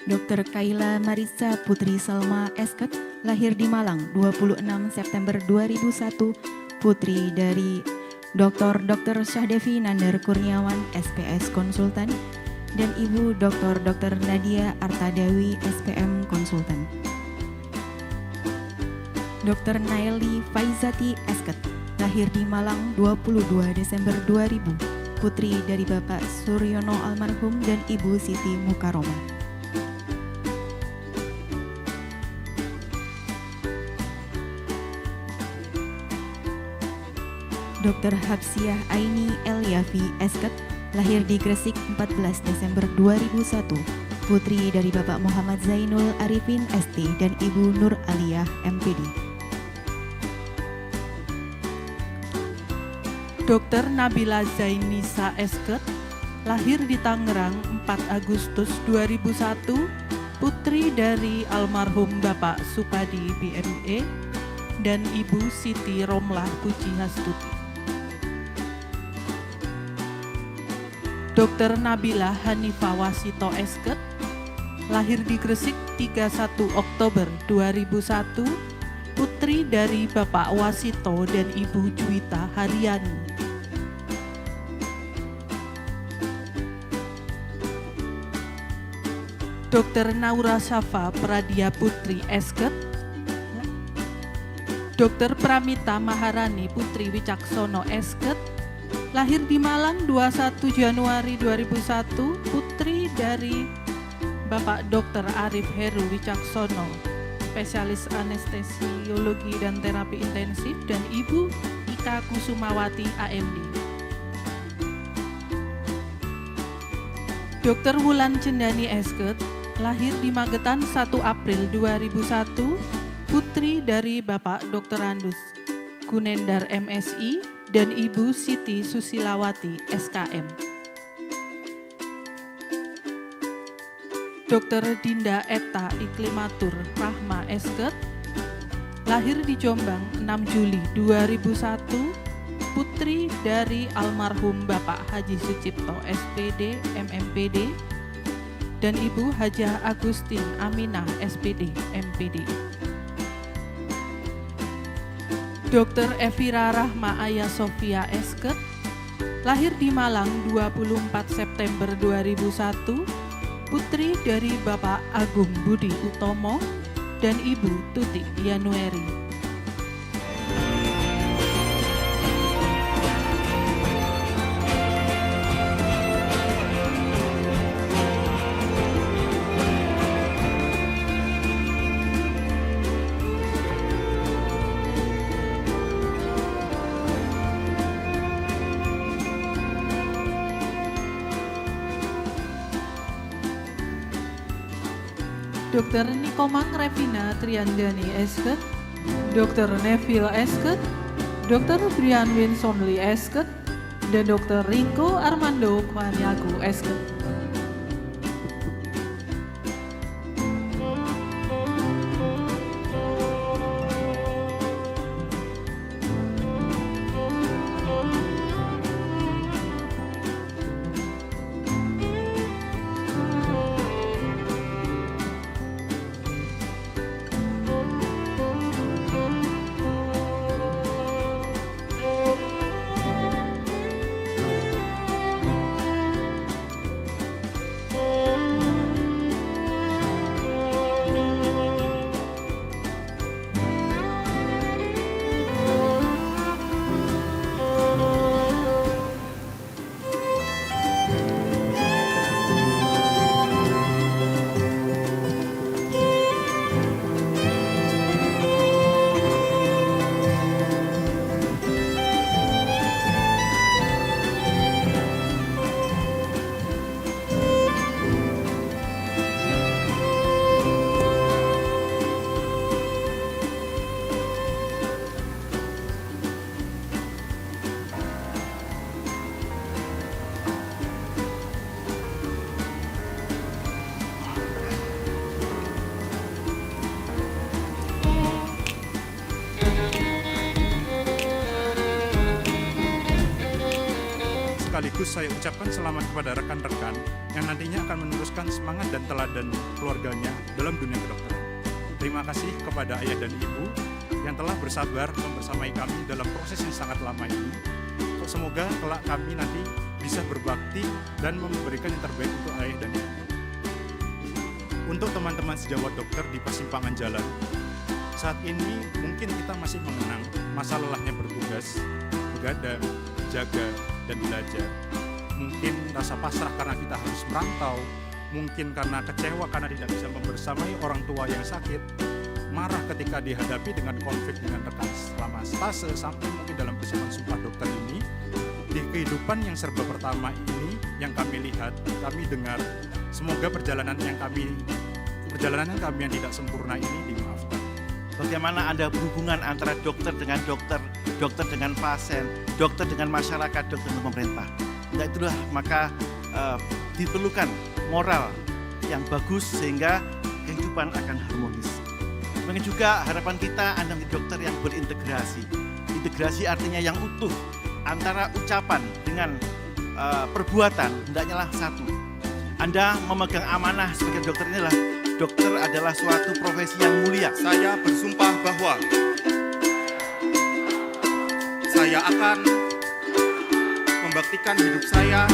Dr. Kaila Marissa Putri Salma Esket, lahir di Malang 26 September 2001, putri dari Dr. Syahdevi Nandar Kurniawan, SPS Konsultan, dan Ibu Dr. Nadia Artadawi, SPM Konsultan. Dr. Naili Faizati Esket, lahir di Malang 22 Desember 2000, putri dari Bapak Suryono almarhum dan Ibu Siti Mukaroma. Dr. Hapsiah Aini Elyafi Esket, lahir di Gresik 14 Desember 2001, putri dari Bapak Muhammad Zainul Arifin ST dan Ibu Nur Aliyah MPD. Dr. Nabila Zainisa Esket, lahir di Tangerang 4 Agustus 2001, putri dari almarhum Bapak Supadi BME dan Ibu Siti Romlah Puji Hastuti. Dr. Nabila Hanifah Wasito Esket, lahir di Gresik 31 Oktober 2001, putri dari Bapak Wasito dan Ibu Juwita Haryani. Dr. Naura Syafa Pradia Putri Esket, Dr. Pramita Maharani Putri Wicaksono Esket, lahir di Malang 21 Januari 2001, putri dari Bapak Dr. Arif Heru Wicaksono, spesialis anestesiologi dan terapi intensif, dan Ibu Ika Kusumawati AMD. Dr. Wulan Cendani Esket, lahir di Magetan 1 April 2001, putri dari Bapak Dr. Andus Gunendar MSI dan Ibu Siti Susilawati SKM. Dr. Dinda Eta Iklimatur Rahma Esket, lahir di Jombang 6 Juli 2001, putri dari almarhum Bapak Haji Sucipto SPD MMPD dan Ibu Hajah Agustin Aminah SPD MPD. Dr. Evira Rahma Aya Sofia Esket, lahir di Malang 24 September 2001, putri dari Bapak Agung Budi Utomo dan Ibu Tuti Yanueri. Dr. Nikomang Revina Triandani Esket, Dr. Neville Esket, Dr. Brian Winsonly Esket, dan Dr. Rinko Armando Kwanyaku Esket. sekaligus saya ucapkan selamat kepada rekan-rekan yang nantinya akan meneruskan semangat dan teladan keluarganya dalam dunia kedokteran. Terima kasih kepada ayah dan ibu yang telah bersabar membersamai kami dalam proses yang sangat lama ini. Semoga kelak kami nanti bisa berbakti dan memberikan yang terbaik untuk ayah dan ibu. Untuk teman-teman sejawat dokter di persimpangan jalan, saat ini mungkin kita masih mengenang masa lelahnya bertugas, begadang, jaga, dan belajar. Mungkin rasa pasrah karena kita harus merantau, mungkin karena kecewa karena tidak bisa membersamai orang tua yang sakit, marah ketika dihadapi dengan konflik dengan rekan selama stase, sampai mungkin dalam persiapan sumpah dokter ini. Di kehidupan yang serba pertama ini yang kami lihat, kami dengar, semoga perjalanan kami yang tidak sempurna ini dimaafkan. Bagaimana ada hubungan antara dokter dengan dokter, dokter dengan pasien, dokter dengan masyarakat, dokter dengan pemerintah. Nah itulah maka diperlukan moral yang bagus sehingga kehidupan akan harmonis. Demikian juga harapan kita Anda menjadi dokter yang berintegrasi. Integrasi artinya yang utuh antara ucapan dengan perbuatan, hendaknya lah satu. Anda memegang amanah sebagai dokter inilah, dokter adalah suatu profesi yang mulia. Saya bersumpah bahwa saya akan membaktikan hidup saya